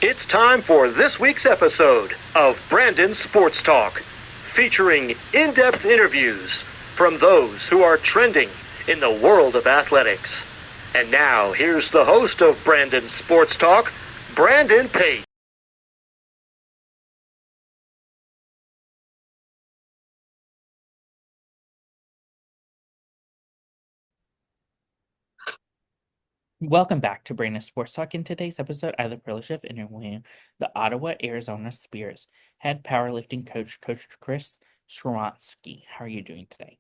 It's time for this week's episode of Brandon Sports Talk, featuring in-depth interviews from those who are trending in the world of athletics. And now, here's the host of Brandon Sports Talk, Brandon Pate. Welcome back to Brandon Sports Talk. In today's episode, I have the privilege of interviewing the Ottawa Arizona Spirit's head powerlifting coach, Coach Chris Skowronski. How are you doing today?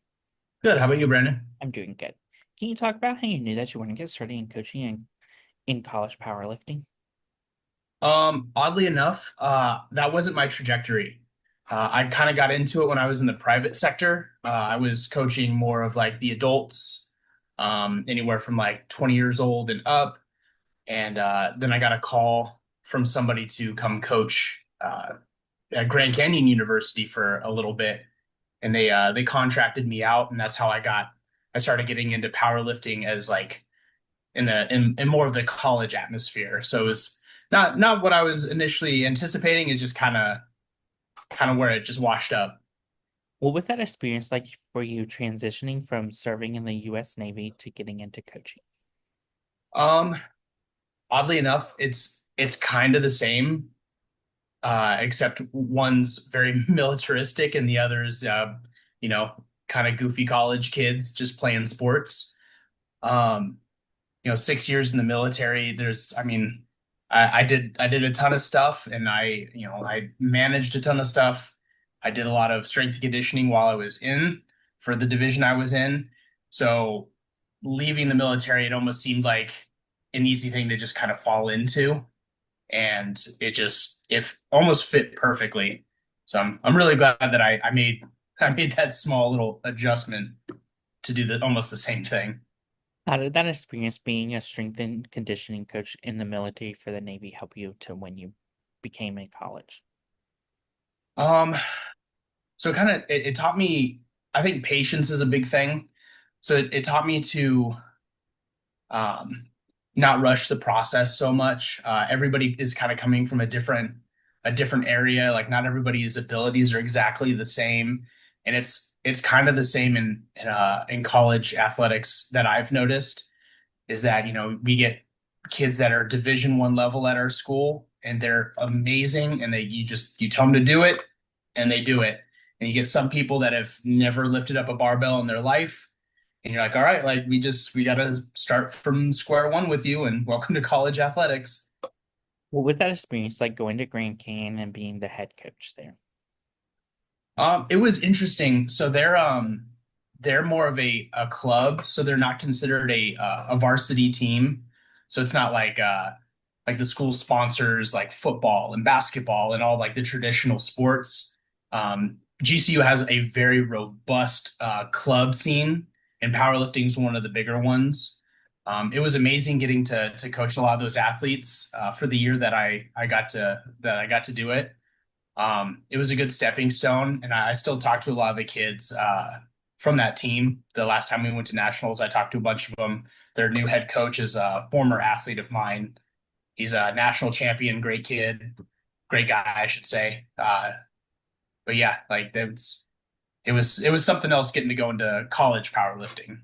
Good. How about you, Brandon? I'm doing good. Can you talk about how you knew that you want to get started in coaching in college powerlifting? Oddly enough, that wasn't my trajectory. I kind of got into it when I was in the private sector. I was coaching more of like the adults, anywhere from like 20 years old and up. And then I got a call from somebody to come coach at Grand Canyon University for a little bit, and they contracted me out, and that's how I started getting into powerlifting as like in more of the college atmosphere. So it was not what I was initially anticipating. It's just kind of where it just washed up. What was that experience like for you transitioning from serving in the U.S. Navy to getting into coaching? Um, Oddly enough, it's kind of the same, except one's very militaristic and the other's you know, kind of goofy college kids just playing sports. Um, 6 years in the military, I mean, I did a ton of stuff, and I managed a ton of stuff. I did a lot of strength and conditioning while I was in for the division I was in. So leaving the military, it almost seemed like an easy thing to just kind of fall into, and it almost fit perfectly. So I'm really glad that I made that small little adjustment to do almost the same thing. How did that experience being a strength and conditioning coach in the military for the Navy help you to when you became in college? Um, so it taught me, I think patience is a big thing. So it taught me to um, not rush the process so much. Everybody is kind of coming from a different area. Like not everybody's abilities are exactly the same, and it's kind of the same in college athletics that I've noticed is that we get kids that are Division 1 level at our school, and they're amazing, and you tell them to do it, and they do it. And you get some people that have never lifted up a barbell in their life, and you're like, all right, like we got to start from square one with you, and welcome to college athletics. What was that experience like going to Grand Canyon and being the head coach there? It was interesting. So they're more of a club, so they're not considered a varsity team. So it's not like the school sponsors like football and basketball and all like the traditional sports. GCU has a very robust club scene, and powerlifting is one of the bigger ones. It was amazing getting to coach a lot of those athletes for the year that I got to do it. It was a good stepping stone, and I still talk to a lot of the kids from that team. The last time we went to nationals, I talked to a bunch of them. Their new head coach is a former athlete of mine. He's a national champion, great kid, great guy, I should say. But yeah, like it was something else getting to go into college powerlifting.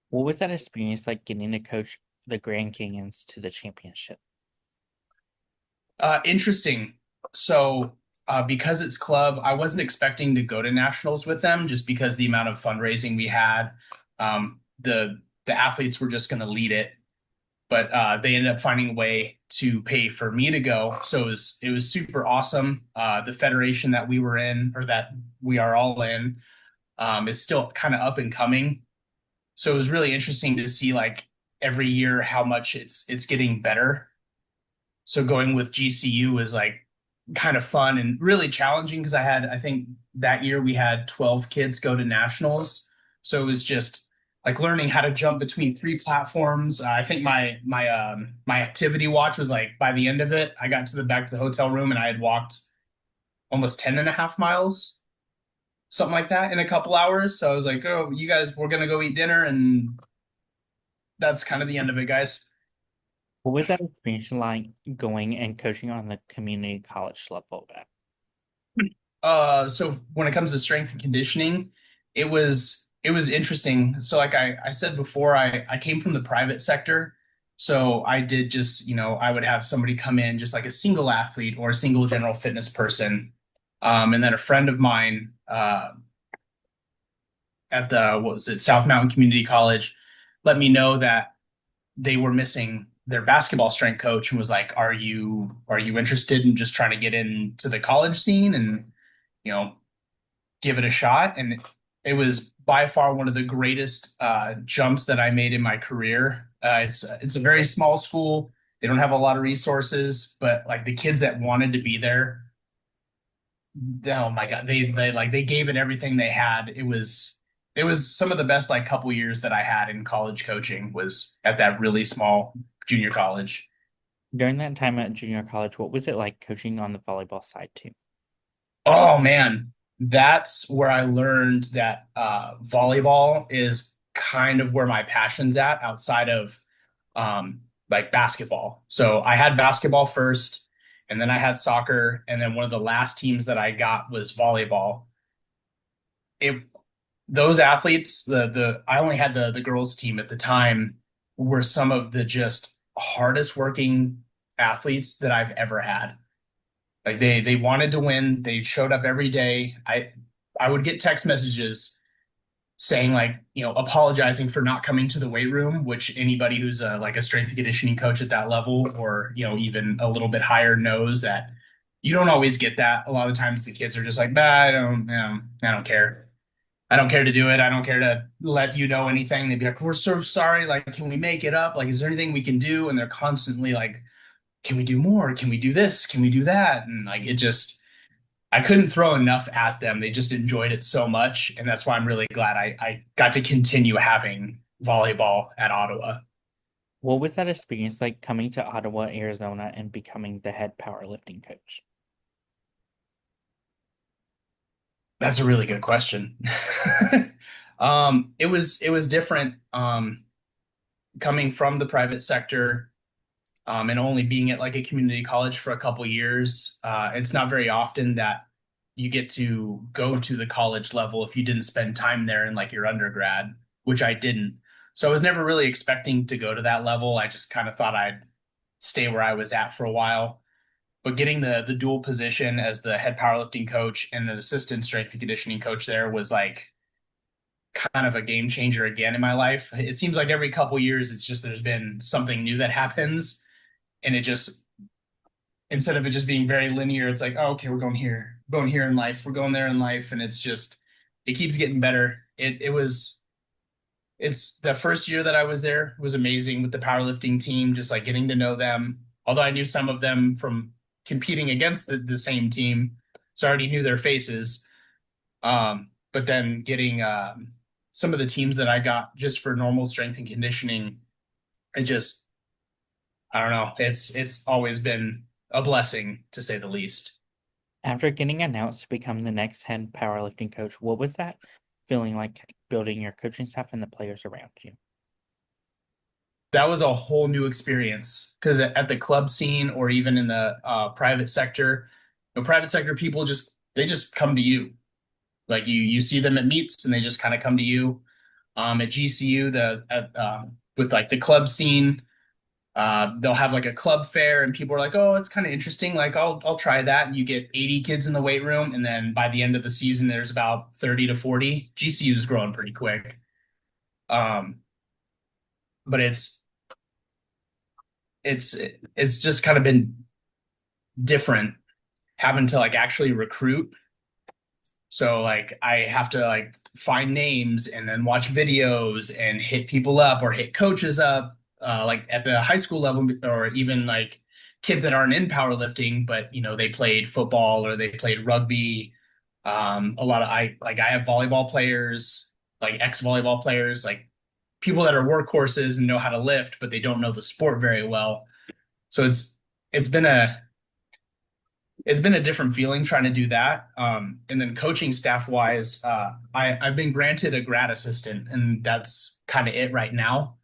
What was that experience like getting to coach the Grand Canyons to the championship? Interesting. So, because it's club, I wasn't expecting to go to nationals with them just because the amount of fundraising we had. The athletes were just going to lead it, but they ended up finding a way to pay for me to go. So it was super awesome. The federation that we were in, or that we are all in, is still kind of up and coming. So it was really interesting to see like every year how much it's getting better. So going with GCU was like kind of fun and really challenging because I think that year we had 12 kids go to nationals. So it was just like learning how to jump between three platforms. I think my activity watch was like by the end of it, I got to the back to the hotel room and I had walked almost 10 and a half miles, something like that in a couple hours. So I was like, oh, you guys, we're gonna go eat dinner, and that's kind of the end of it, guys. What was that experience like going and coaching on the community college level? So when it comes to strength and conditioning, it was interesting. So like I said before, I came from the private sector. So I did just, I would have somebody come in just like a single athlete or a single general fitness person. And then a friend of mine at what was it, South Mountain Community College let me know that they were missing their basketball strength coach and was like, are you interested in just trying to get into the college scene and, you know, give it a shot? And it was by far one of the greatest jumps that I made in my career. It's a very small school. They don't have a lot of resources, but like the kids that wanted to be there, oh my God, they gave it everything they had. It was some of the best like couple years that I had in college coaching was at that really small junior college. During that time at junior college, what was it like coaching on the volleyball side too? Oh man, that's where I learned that volleyball is kind of where my passion's at outside of like basketball. So I had basketball first, and then I had soccer, and then one of the last teams that I got was volleyball. It Those athletes, the I only had the girls team at the time, were some of the just hardest working athletes that I've ever had. Like they wanted to win. They showed up every day. I would get text messages saying like, apologizing for not coming to the weight room, which anybody who's like a strength and conditioning coach at that level or, even a little bit higher knows that you don't always get that. A lot of times the kids are just like, bah, I don't care. I don't care to do it. I don't care to let you know anything. They'd be like, we're so sorry. Like, can we make it up? Like, is there anything we can do? And they're constantly like, can we do more? Can we do this? Can we do that? And like I couldn't throw enough at them. They just enjoyed it so much. And that's why I'm really glad I got to continue having volleyball at Ottawa. What was that experience like coming to Ottawa, Arizona, and becoming the head powerlifting coach? That's a really good question. It was different coming from the private sector and only being at like a community college for a couple years. It's not very often that you get to go to the college level if you didn't spend time there in like your undergrad, which I didn't. So I was never really expecting to go to that level. I just kind of thought I'd stay where I was at for a while. But getting the dual position as the head powerlifting coach and the assistant strength and conditioning coach there was like kind of a game changer again in my life. It seems like every couple years, it's just there's been something new that happens, and it just instead of it just being very linear, it's like, oh, okay, we're going here in life, we're going there in life, and it keeps getting better. It's the first year that I was there was amazing with the powerlifting team, just like getting to know them. Although I knew some of them from competing against the same team, so I already knew their faces. But then getting some of the teams that I got just for normal strength and conditioning, it just I don't know. It's always been a blessing to say the least. After getting announced to become the next head powerlifting coach, what was that feeling like building your coaching staff and the players around you? That was a whole new experience because at the club scene or even in the private sector, private sector people they just come to you. Like you see them at meets and they just kind of come to you. At GCU, with like the club scene, they'll have like a club fair and people are like, oh, it's kind of interesting. Like I'll try that. And you get 80 kids in the weight room. And then by the end of the season, there's about 30 to 40. GCU is growing pretty quick. Um, but it's just kind of been different having to like actually recruit. So like I have to like find names and then watch videos and hit people up or hit coaches up, like at the high school level or even like kids that aren't in powerlifting, but they played football or they played rugby. A lot of I have volleyball players, like ex-volleyball players, like people that are workhorses and know how to lift, but they don't know the sport very well. So it's been a it's been a different feeling trying to do that. And then coaching staff wise, I've been granted a grad assistant, and that's kind of it right now.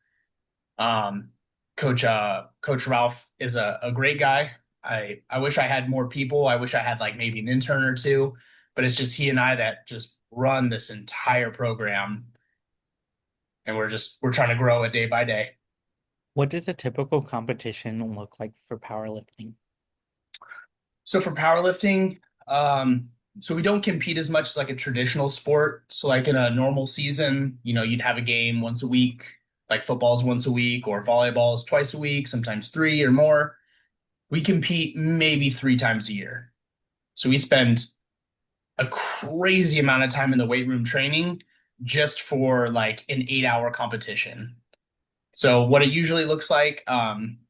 Coach Ralph is a great guy. I wish I had more people. I wish I had like maybe an intern or two, but it's just he and I that just run this entire program, and we're trying to grow it day by day. What does a typical competition look like for powerlifting? So for powerlifting, so we don't compete as much as like a traditional sport. So like in a normal season, you'd have a game once a week, like football's once a week, or volleyball is twice a week, sometimes three or more. We compete maybe 3 times a year. So we spend a crazy amount of time in the weight room training just for like an 8 hour competition. So what it usually looks like,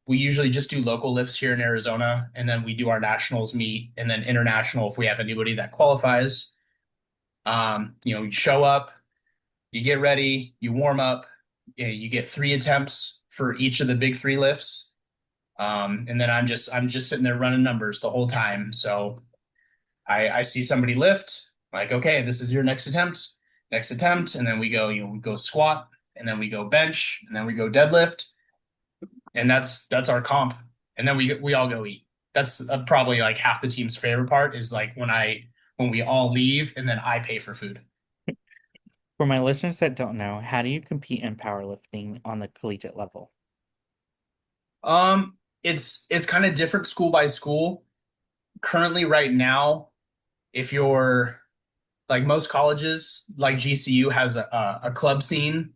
we usually just do local lifts here in Arizona, and then we do our nationals meet, and then international if we have anybody that qualifies. You show up, you get ready, you warm up, you get 3 attempts for each of the big three lifts. And then I'm just sitting there running numbers the whole time. So I see somebody lift, like, okay, this is your next attempt, and then we go squat, and then we go bench, and then we go deadlift, and that's our comp, and then we all go eat. That's probably like half the team's favorite part is like when we all leave, and then I pay for food. For my listeners that don't know, how do you compete in powerlifting on the collegiate level? It's kind of different school by school. Currently, right now, if you're like most colleges, like GCU has a club scene.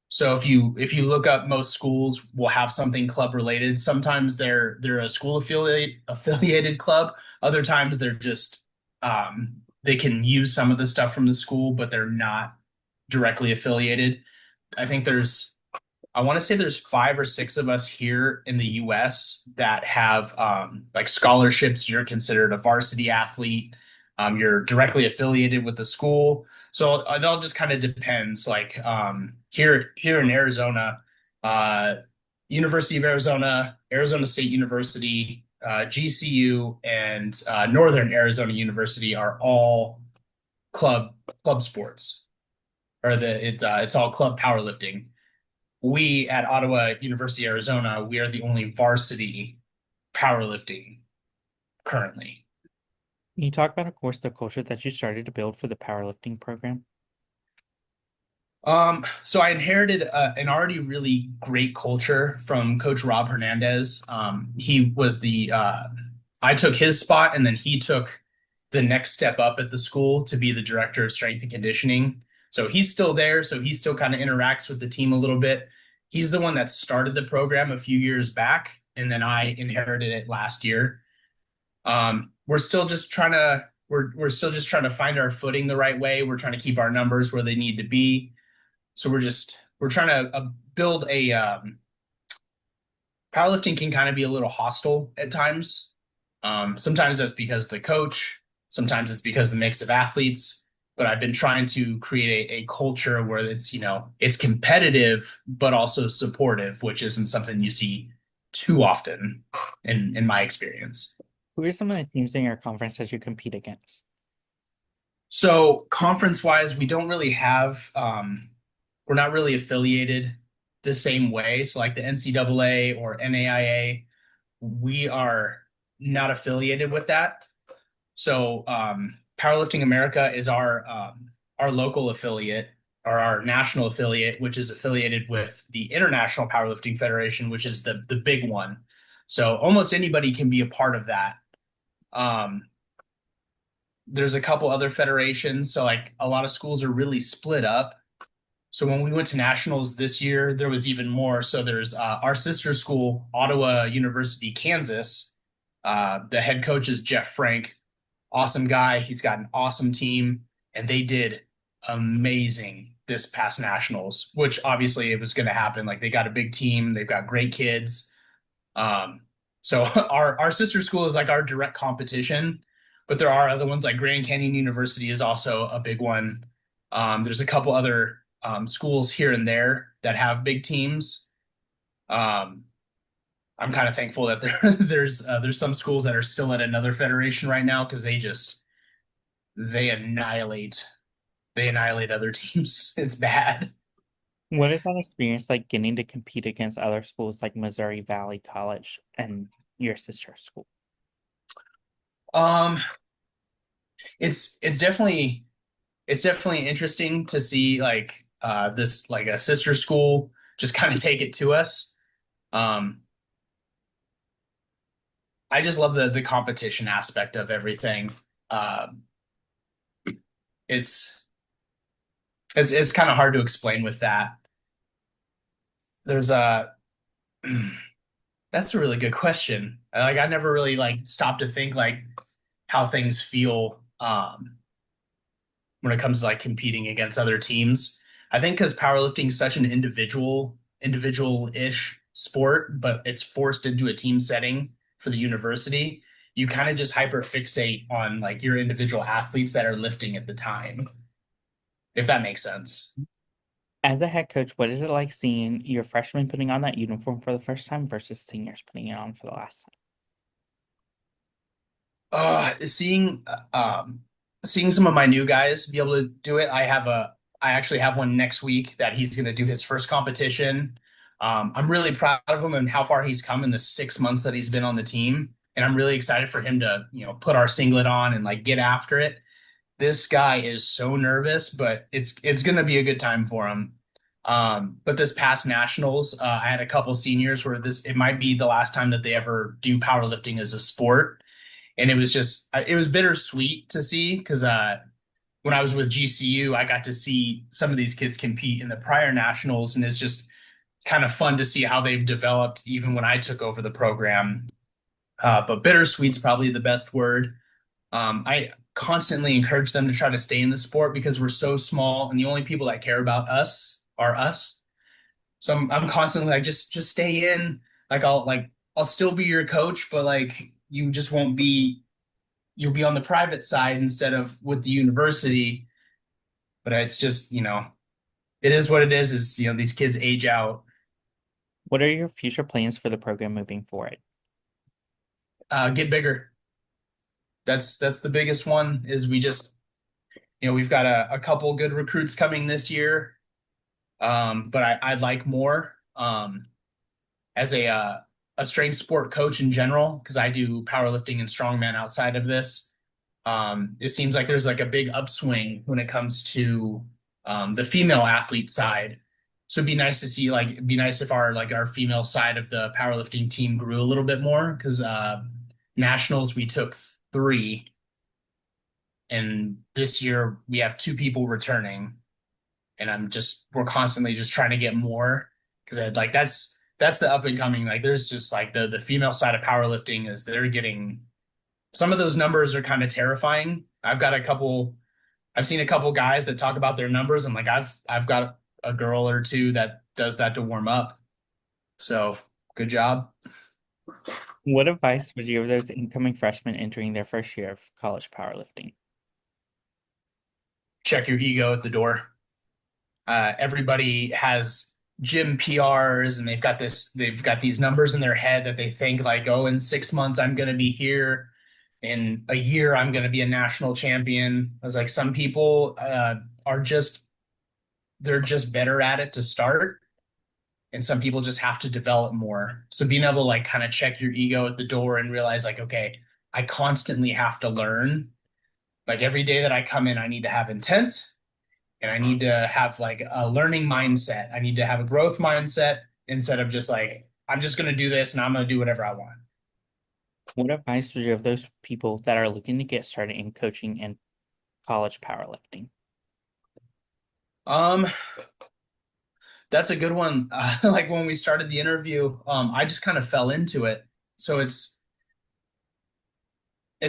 So if you look up, most schools will have something club related. Sometimes they're a school affiliated club. Other times they're just they can use some of the stuff from the school, but they're not directly affiliated. I think I want to say there's 5 or 6 of us here in the US that have like scholarships. You're considered a varsity athlete. You're directly affiliated with the school. So it all just kind of depends. Like here in Arizona, uh, University of Arizona, Arizona State University, GCU, and Northern Arizona University are all club sports, or it's all club powerlifting. We at Ottawa University, Arizona, we are the only varsity powerlifting currently. Can you talk about, of course, the culture that you started to build for the powerlifting program? So I inherited an already really great culture from Coach Rob Hernandez. He was I took his spot, and then he took the next step up at the school to be the director of strength and conditioning. So he's still there. So he still kind of interacts with the team a little bit. He's the one that started the program a few years back, and then I inherited it last year. We're still just trying to find our footing the right way. We're trying to keep our numbers where they need to be. So we're trying to build a powerlifting can kind of be a little hostile at times. Sometimes that's because of the coach, sometimes it's because of the mix of athletes. But I've been trying to create a culture where it's competitive but also supportive, which isn't something you see too often in my experience. Who are some of the teams in your conference that you compete against? So conference wise, we don't really have we're not really affiliated the same way. So like the NCAA or NAIA, we are not affiliated with that. So Powerlifting America is our local affiliate, or our national affiliate, which is affiliated with the International Powerlifting Federation, which is the big one. So almost anybody can be a part of that. Um, there's a couple other federations, so like a lot of schools are really split up. So when we went to nationals this year, there was even more. So there's our sister school, Ottawa University, Kansas. The head coach is Jeff Frank, awesome guy. He's got an awesome team, and they did amazing this past nationals, which obviously it was going to happen. Like they got a big team, they've got great kids. Um, so our sister school is like our direct competition, but there are other ones like Grand Canyon University is also a big one. There's a couple other schools here and there that have big teams. Um, I'm kind of thankful that there's some schools that are still at another federation right now because they annihilate other teams. It's bad. What is that experience like getting to compete against other schools like Missouri Valley College and your sister school? Um, it's definitely interesting to see like this like a sister school just kind of take it to us. Um, I just love the competition aspect of everything. Um, it's it's kind of hard to explain with that. There's a that's a really good question. Like I never really like stopped to think like how things feel when it comes to like competing against other teams. I think because powerlifting is such an individual-ish sport, but it's forced into a team setting for the university, you kind of just hyper fixate on like your individual athletes that are lifting at the time, if that makes sense. As a head coach, what is it like seeing your freshmen putting on that uniform for the first time versus seniors putting it on for the last time? Seeing seeing some of my new guys be able to do it. I actually have one next week that he's going to do his first competition. I'm really proud of him and how far he's come in the 6 months that he's been on the team, and I'm really excited for him to put our singlet on and like get after it. This guy is so nervous, but it's going to be a good time for him. But this past nationals, I had a couple seniors where this it might be the last time that they ever do powerlifting as a sport, and it was bittersweet to see because when I was with GCU, I got to see some of these kids compete in the prior nationals, and it's just kind of fun to see how they've developed even when I took over the program. But bittersweet's probably the best word. I constantly encourage them to try to stay in the sport because we're so small, and the only people that care about us are us. So I'm constantly like, just stay in. I'll still be your coach, but like you just won't be you'll be on the private side instead of with the university. But it's just, it is what it is, these kids age out. What are your future plans for the program moving forward? Get bigger. That's the biggest one is we just, we've got a couple good recruits coming this year. But I'd like more as a strength sport coach in general, because I do powerlifting and strongman outside of this. It seems like there's like a big upswing when it comes to the female athlete side. So it'd be nice if our female side of the powerlifting team grew a little bit more because nationals we took three, and this year we have two people returning, and we're constantly just trying to get more because that's the up and coming. Like there's just like the female side of powerlifting is they're getting some of those numbers are kind of terrifying. I've seen a couple guys that talk about their numbers, and like I've got a girl or two that does that to warm up. So good job. What advice would you give those incoming freshmen entering their first year of college powerlifting? Check your ego at the door. Everybody has gym PRs, and they've got these numbers in their head that they think like, oh, in 6 months I'm gonna be here. In a year, I'm going to be a national champion. I was like, some people they're just better at it to start. And some people just have to develop more. So being able to like kind of check your ego at the door and realize like, okay, I constantly have to learn. Like every day that I come in, I need to have intent and I need to have like a learning mindset. I need to have a growth mindset instead of just like, I'm just going to do this and I'm going to do whatever I want. What advice would you give those people that are looking to get started in coaching and college powerlifting? Um, That's a good one. Like when we started the interview, I just kind of fell into it. So it's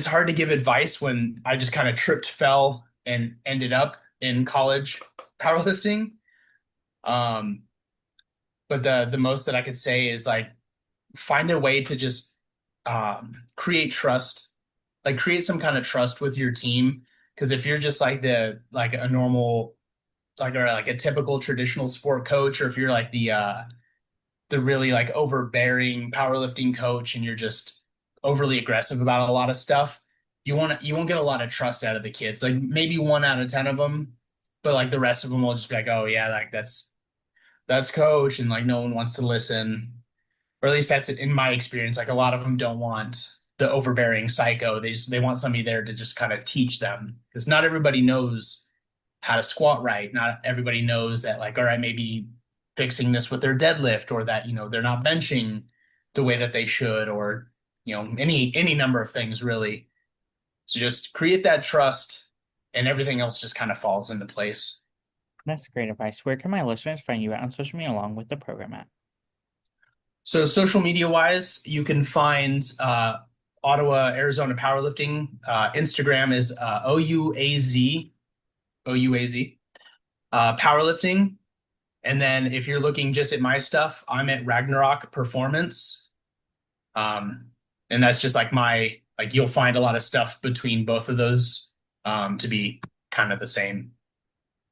hard to give advice when I just kind of tripped, fell, and ended up in college powerlifting. Um, but the most that I could say is like find a way to just create trust, like create some kind of trust with your team. Because if you're just like a normal or like a typical traditional sport coach, or if you're like the really like overbearing powerlifting coach and you're just overly aggressive about a lot of stuff, you won't get a lot of trust out of the kids. Like maybe 1 out of 10 of them, but like the rest of them will just be like, oh yeah, like that's coach, and like no one wants to listen, or at least that's in my experience. Like a lot of them don't want the overbearing psycho. They want somebody there to just kind of teach them, because not everybody knows how to squat right. Not everybody knows that, like, all right, maybe fixing this with their deadlift, or that, they're not benching the way that they should, or any number of things really. So just create that trust, and everything else just kind of falls into place. That's great advice. Where can my listeners find you at on social media along with the program at? So social media wise, you can find Ottawa Arizona Powerlifting. Instagram is OUAZ Powerlifting. And then if you're looking just at my stuff, I'm at Ragnarok Performance. And that's just like you'll find a lot of stuff between both of those to be kind of the same.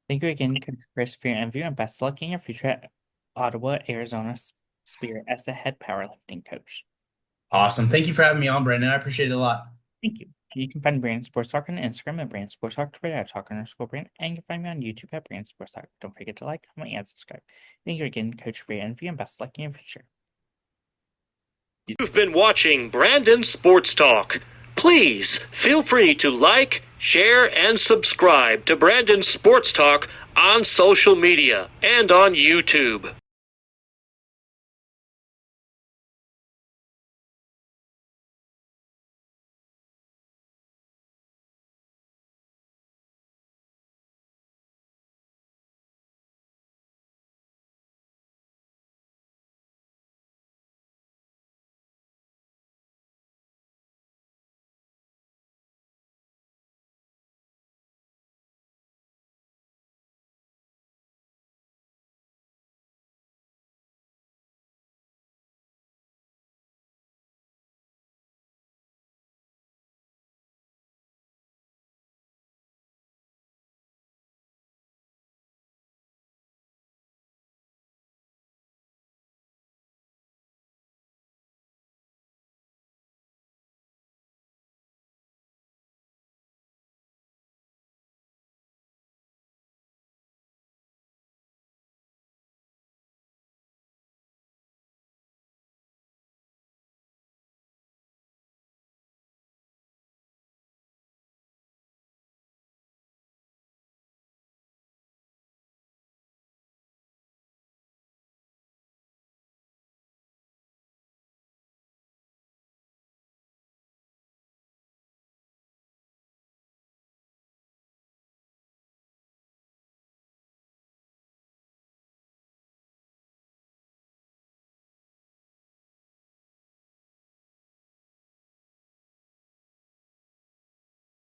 Thank you again, Coach Chris, for your interview, and best of luck in your future at Ottawa Arizona Spirit as the head powerlifting coach. Awesome. Thank you for having me on, Brandon. I appreciate it a lot. Thank you. You can find Brandon Sports Talk on Instagram at Brandon Sports Talk, Twitter at Talk_Brandon, and you can find me on YouTube at Brandon Sports Talk. Don't forget to like, comment, and subscribe. Thank you again, Coach, for your interview, and best of luck in your future. You've been watching Brandon Sports Talk. Please feel free to like, share, and subscribe to Brandon Sports Talk on social media and on YouTube.